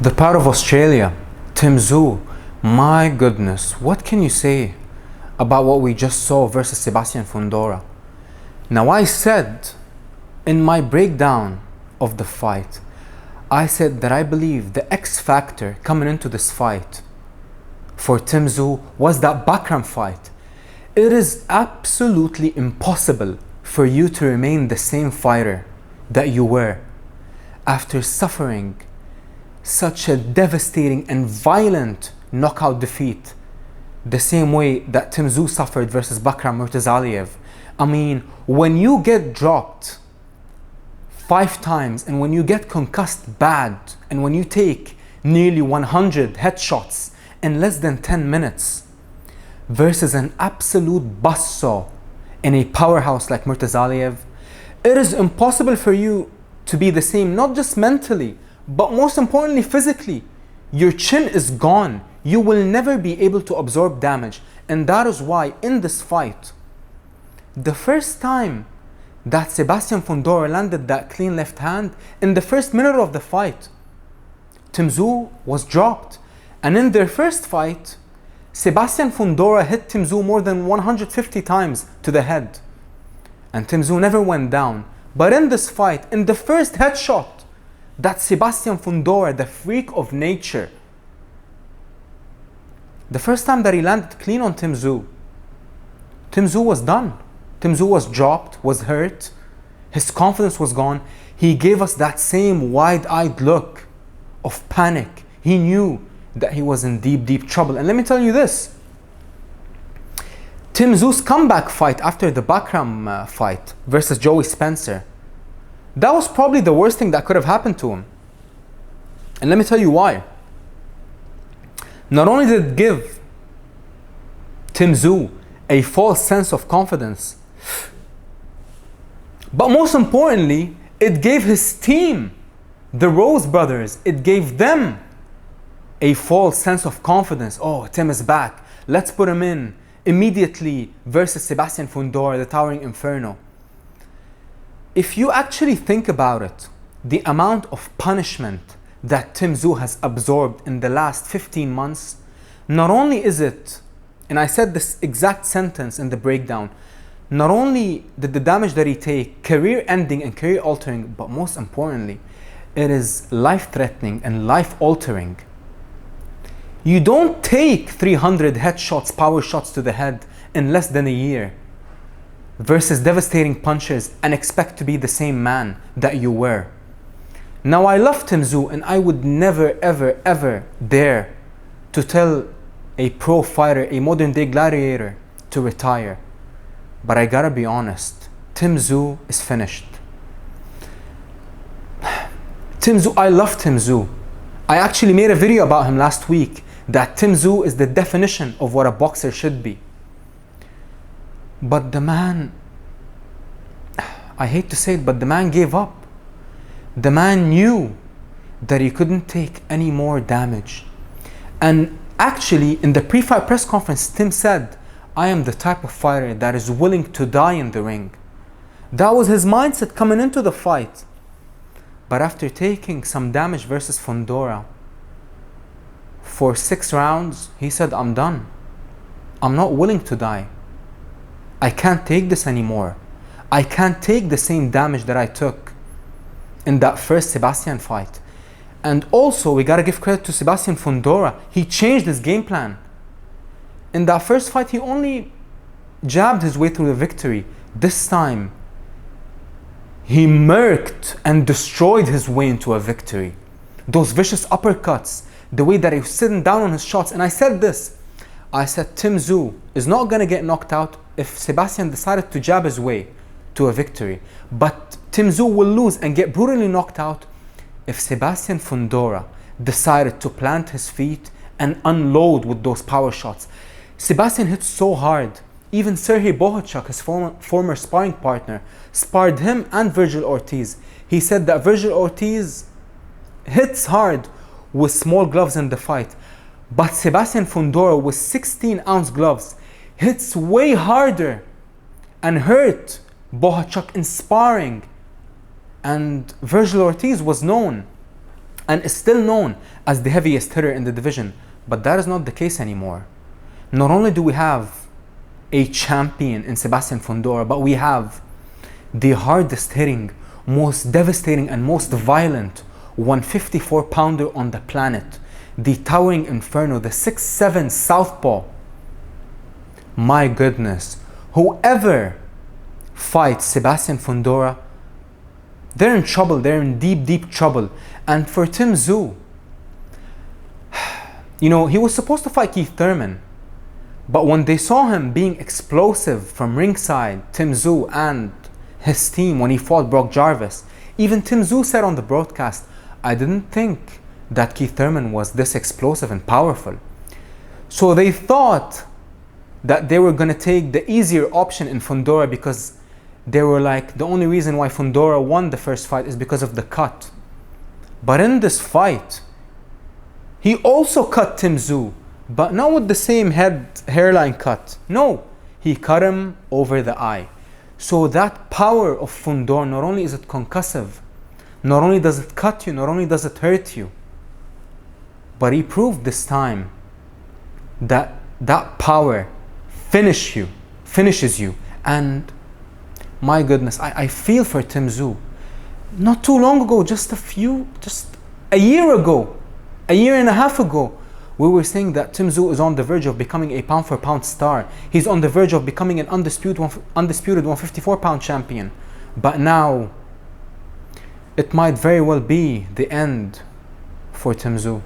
The power of Australia, Tim Tszyu. My goodness, what can you say about what we just saw versus Sebastian Fundora? Now, I said in my breakdown of the fight, I said that I believe the X factor coming into this fight for Tim Tszyu was that background fight. It is absolutely impossible for you to remain the same fighter that you were after suffering such a devastating and violent knockout defeat, the same way that Tim Tszyu suffered versus Bakram Murtazaliev. I mean, when you get dropped 5 times and when you get concussed bad and when you take nearly 100 headshots in less than 10 minutes versus an absolute buzzsaw in a powerhouse like Murtazaliev, it is impossible for you to be the same, not just mentally, but most importantly, physically. Your chin is gone. You will never be able to absorb damage. And that is why in this fight, the first time that Sebastian Fundora landed that clean left hand, in the first minute of the fight, Tim Tszyu was dropped. And in their first fight, Sebastian Fundora hit Tim Tszyu more than 150 times to the head. And Tim Tszyu never went down. But in this fight, in the first headshot, that Sebastian Fundora, the freak of nature, the first time that he landed clean on Tim Tszyu was done. Tim Tszyu was dropped, was hurt, his confidence was gone. He gave us that same wide-eyed look of panic. He knew that he was in deep, deep trouble. And let me tell you this, Tim Tszyu's comeback fight after the Bakram fight versus Joey Spencer, that was probably the worst thing that could have happened to him. And let me tell you why. Not only did it give Tim Tszyu a false sense of confidence, but most importantly, it gave his team, the Rose brothers, it gave them a false sense of confidence. Oh, Tim is back. Let's put him in immediately versus Sebastian Fundora, the Towering Inferno. If you actually think about it, the amount of punishment that Tim Tszyu has absorbed in the last 15 months, not only is it, and I said this exact sentence in the breakdown, not only did the damage that he take career-ending and career-altering, but most importantly, it is life-threatening and life-altering. You don't take 300 headshots, power shots to the head in less than a year versus devastating punches and expect to be the same man that you were. Now, I love Tim Tszyu and I would never, ever, ever dare to tell a pro fighter, a modern day gladiator, to retire. But I gotta be honest, Tim Tszyu is finished. Tim Tszyu, I love Tim Tszyu. I actually made a video about him last week, that Tim Tszyu is the definition of what a boxer should be. But the man, I hate to say it, but the man gave up. The man knew that he couldn't take any more damage. And actually, in the pre-fight press conference, Tim said, I am the type of fighter that is willing to die in the ring. That was his mindset coming into the fight. But after taking some damage versus Fundora, for 6 rounds, he said, I'm done. I'm not willing to die. I can't take this anymore. I can't take the same damage that I took in that first Sebastian fight. And also, we gotta give credit to Sebastian Fundora. He changed his game plan. In that first fight, he only jabbed his way through the victory. This time, he murked and destroyed his way into a victory. Those vicious uppercuts, the way that he was sitting down on his shots. And I said this, I said Tim Tszyu is not gonna get knocked out if Sebastian decided to jab his way to a victory. But Tim Tszyu will lose and get brutally knocked out if Sebastian Fundora decided to plant his feet and unload with those power shots. Sebastian hit so hard. Even Sergey Bohachuk, his former sparring partner, sparred him and Virgil Ortiz. He said that Virgil Ortiz hits hard with small gloves in the fight, but Sebastian Fundora with 16-ounce gloves hits way harder and hurt Bohachuk in sparring. And Virgil Ortiz was known and is still known as the heaviest hitter in the division. But that is not the case anymore. Not only do we have a champion in Sebastian Fundora, but we have the hardest hitting, most devastating and most violent 154 pounder on the planet, the towering inferno, the 6'7" southpaw. My goodness, whoever fights Sebastian Fundora, they're in trouble. They're in deep trouble. And for Tim Tszyu, you know, he was supposed to fight Keith Thurman, but when they saw him being explosive from ringside, Tim Tszyu and his team, when he fought Brock Jarvis, even Tim Tszyu said on the broadcast, I didn't think that Keith Thurman was this explosive and powerful. So they thought that they were going to take the easier option in Fundora, because they were like, the only reason why Fundora won the first fight is because of the cut. But in this fight, he also cut Tim Tszyu, but not with the same hairline cut. No, he cut him over the eye. So that power of Fundora, not only is it concussive, not only does it cut you, not only does it hurt you, but he proved this time that that power finishes you. And my goodness, I feel for Tim Tszyu. Not too long ago, just a year ago, a year and a half ago, we were saying that Tim Tszyu is on the verge of becoming a pound for pound star. He's on the verge of becoming an undisputed 154 pound champion. But now, it might very well be the end for Tim Tszyu.